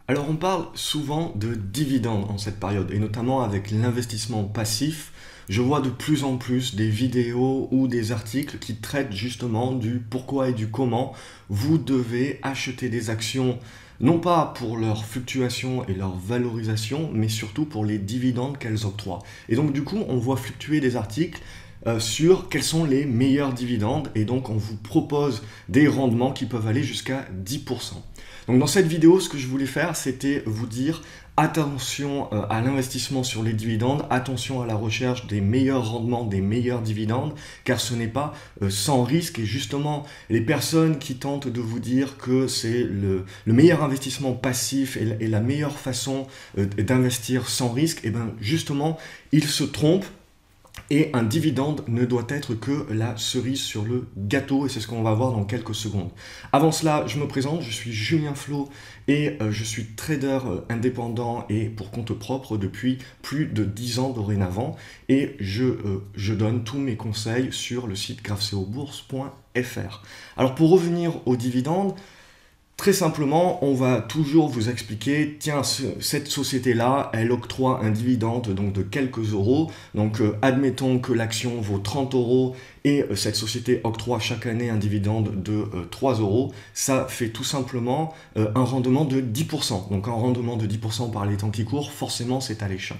Alors on parle souvent de dividendes en cette période, et notamment avec l'investissement passif. Je vois de plus en plus des vidéos ou des articles qui traitent justement du pourquoi et du comment vous devez acheter des actions, non pas pour leur fluctuation et leur valorisation, mais surtout pour les dividendes qu'elles octroient. Et donc du coup, on voit fluctuer des articles sur quels sont les meilleurs dividendes, et donc on vous propose des rendements qui peuvent aller jusqu'à 10%. Donc dans cette vidéo, ce que je voulais faire, c'était vous dire attention à l'investissement sur les dividendes, attention à la recherche des meilleurs rendements, des meilleurs dividendes, car ce n'est pas sans risque. Et justement, les personnes qui tentent de vous dire que c'est le meilleur investissement passif et la meilleure façon d'investir sans risque, et bien justement, ils se trompent. Et un dividende ne doit être que la cerise sur le gâteau, et c'est ce qu'on va voir dans quelques secondes. Avant cela, je me présente, je suis Julien Flo et je suis trader indépendant et pour compte propre depuis plus de 10 ans dorénavant, et je donne tous mes conseils sur le site graphceobourse.fr. Alors pour revenir aux dividendes, très simplement, on va toujours vous expliquer, tiens, cette société-là, elle octroie un dividende donc de quelques euros. Donc, admettons que l'action vaut 30 euros et cette société octroie chaque année un dividende de 3 euros. Ça fait tout simplement un rendement de 10%. Donc, un rendement de 10% par les temps qui courent, forcément, c'est alléchant.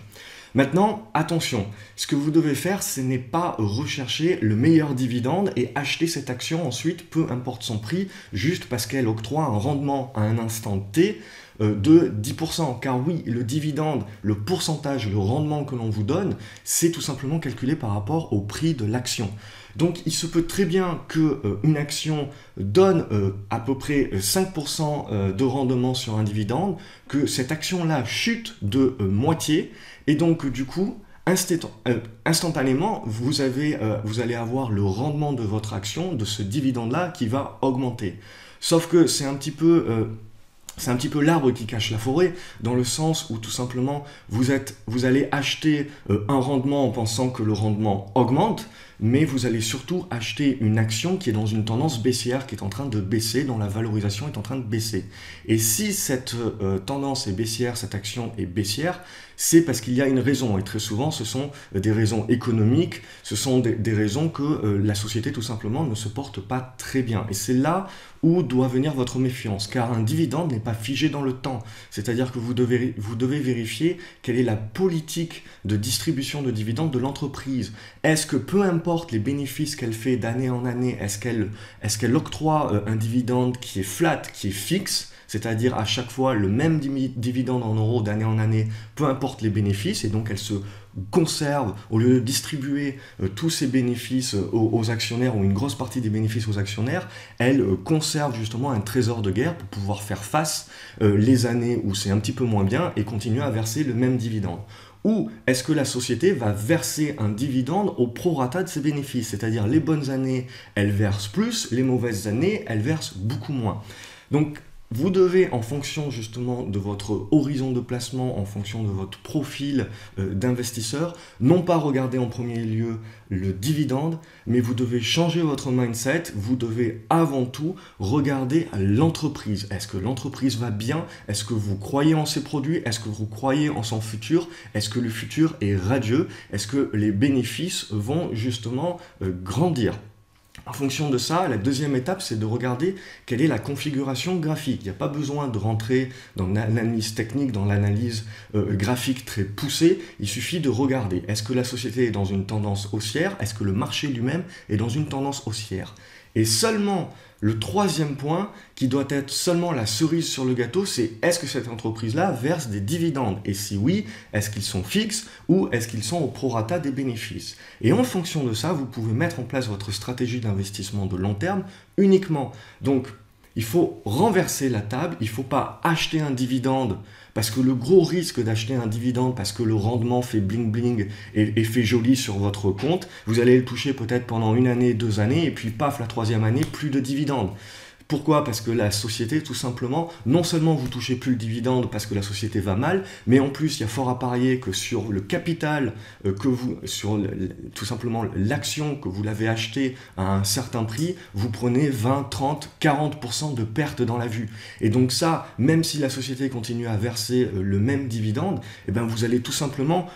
Maintenant, attention, ce que vous devez faire, ce n'est pas rechercher le meilleur dividende et acheter cette action ensuite, peu importe son prix, juste parce qu'elle octroie un rendement à un instant T de 10%. Car oui, le dividende, le pourcentage, le rendement que l'on vous donne, c'est tout simplement calculé par rapport au prix de l'action. Donc il se peut très bien qu'une action donne à peu près 5% de rendement sur un dividende, que cette action-là chute de moitié, et donc du coup, instantanément, vous allez avoir le rendement de votre action, de ce dividende-là, qui va augmenter. Sauf que c'est un petit peu l'arbre qui cache la forêt, dans le sens où tout simplement vous allez acheter un rendement en pensant que le rendement augmente, mais vous allez surtout acheter une action qui est dans une tendance baissière, qui est en train de baisser, dont la valorisation est en train de baisser. Et si cette tendance est baissière, cette action est baissière, c'est parce qu'il y a une raison. Et très souvent, ce sont des raisons économiques, ce sont des raisons que la société tout simplement ne se porte pas très bien. Et c'est là où doit venir votre méfiance, car un dividende n'est pas figé dans le temps. C'est-à-dire que vous devez vérifier quelle est la politique de distribution de dividendes de l'entreprise. Est-ce que peu importe les bénéfices qu'elle fait d'année en année, est-ce qu'elle octroie un dividende qui est flat, qui est fixe, c'est-à-dire à chaque fois le même dividende en euros d'année en année, peu importe les bénéfices, et donc elle se conserve, au lieu de distribuer tous ses bénéfices aux actionnaires, ou une grosse partie des bénéfices aux actionnaires, elle conserve justement un trésor de guerre pour pouvoir faire face les années où c'est un petit peu moins bien et continuer à verser le même dividende. Ou est-ce que la société va verser un dividende au prorata de ses bénéfices, c'est-à-dire les bonnes années, elle verse plus, les mauvaises années, elle verse beaucoup moins. Donc, vous devez, en fonction justement de votre horizon de placement, en fonction de votre profil d'investisseur, non pas regarder en premier lieu le dividende, mais vous devez changer votre mindset, vous devez avant tout regarder l'entreprise. Est-ce que l'entreprise va bien? Est-ce que vous croyez en ses produits? Est-ce que vous croyez en son futur? Est-ce que le futur est radieux? Est-ce que les bénéfices vont justement grandir? En fonction de ça, la deuxième étape, c'est de regarder quelle est la configuration graphique. Il n'y a pas besoin de rentrer dans l'analyse technique, dans l'analyse graphique très poussée. Il suffit de regarder. Est-ce que la société est dans une tendance haussière? Est-ce que le marché lui-même est dans une tendance haussière? Et seulement le troisième point, qui doit être seulement la cerise sur le gâteau, c'est est-ce que cette entreprise-là verse des dividendes? Et si oui, est-ce qu'ils sont fixes ou est-ce qu'ils sont au prorata des bénéfices? Et en fonction de ça, vous pouvez mettre en place votre stratégie d'investissement de long terme uniquement. Donc, il faut renverser la table, il ne faut pas acheter un dividende, parce que le gros risque d'acheter un dividende, parce que le rendement fait bling bling et fait joli sur votre compte, vous allez le toucher peut-être pendant une année, 2 années, et puis paf, la troisième année, plus de dividendes. Pourquoi? Parce que la société, tout simplement, non seulement vous touchez plus le dividende parce que la société va mal, mais en plus, il y a fort à parier que sur le capital tout simplement l'action que vous l'avez achetée à un certain prix, vous prenez 20, 30, 40% de perte dans la vue. Et donc ça, même si la société continue à verser le même dividende, eh ben vous allez tout simplement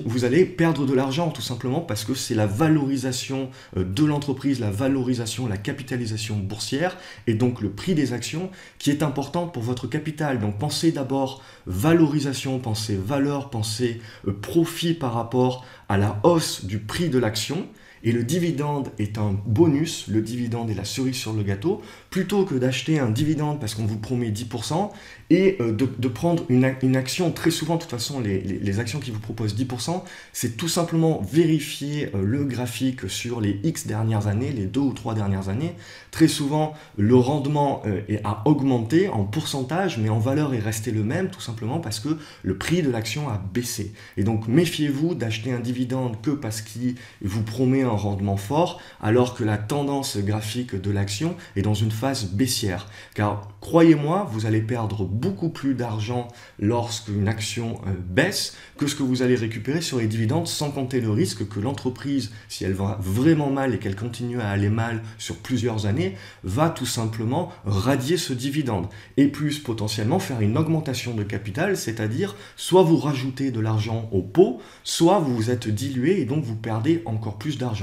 vous allez perdre de l'argent, tout simplement parce que c'est la valorisation de l'entreprise, la valorisation, la capitalisation boursière, et donc le prix des actions qui est important pour votre capital. Donc pensez d'abord valorisation, pensez valeur, pensez profit par rapport à la hausse du prix de l'action. Et le dividende est un bonus, le dividende est la cerise sur le gâteau, plutôt que d'acheter un dividende parce qu'on vous promet 10% et de prendre une action. Très souvent, de toute façon, les actions qui vous proposent 10%, c'est tout simplement vérifier le graphique sur les X dernières années, les 2 ou 3 dernières années. Très souvent, le rendement a augmenté en pourcentage, mais en valeur est resté le même, tout simplement parce que le prix de l'action a baissé. Et donc, méfiez-vous d'acheter un dividende que parce qu'il vous promet un rendement fort, alors que la tendance graphique de l'action est dans une phase baissière. Car croyez-moi, vous allez perdre beaucoup plus d'argent lorsqu'une action baisse que ce que vous allez récupérer sur les dividendes, sans compter le risque que l'entreprise, si elle va vraiment mal et qu'elle continue à aller mal sur plusieurs années, va tout simplement radier ce dividende et plus potentiellement faire une augmentation de capital, c'est-à-dire soit vous rajoutez de l'argent au pot, soit vous vous êtes dilué et donc vous perdez encore plus d'argent.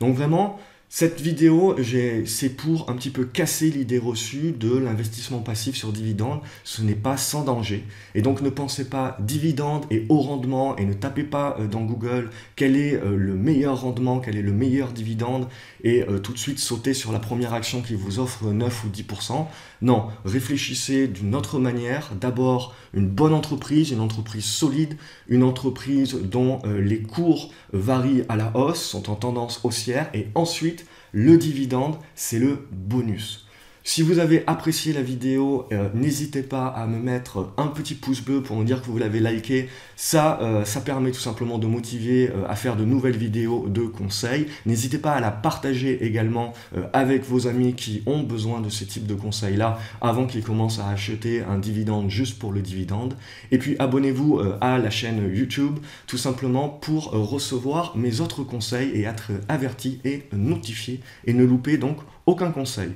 Donc vraiment, cette vidéo, c'est pour un petit peu casser l'idée reçue de l'investissement passif sur dividende. Ce n'est pas sans danger. Et donc ne pensez pas dividende et haut rendement et ne tapez pas dans Google quel est le meilleur rendement, quel est le meilleur dividende et tout de suite sauter sur la première action qui vous offre 9 ou 10%. Non, réfléchissez d'une autre manière. D'abord, une bonne entreprise, une entreprise solide, une entreprise dont les cours varient à la hausse, sont en tendance haussière, et ensuite, le dividende, c'est le bonus. Si vous avez apprécié la vidéo, n'hésitez pas à me mettre un petit pouce bleu pour me dire que vous l'avez liké. Ça permet tout simplement de motiver à faire de nouvelles vidéos de conseils. N'hésitez pas à la partager également avec vos amis qui ont besoin de ce type de conseils-là avant qu'ils commencent à acheter un dividende juste pour le dividende. Et puis abonnez-vous à la chaîne YouTube tout simplement pour recevoir mes autres conseils et être averti et notifié et ne louper donc aucun conseil.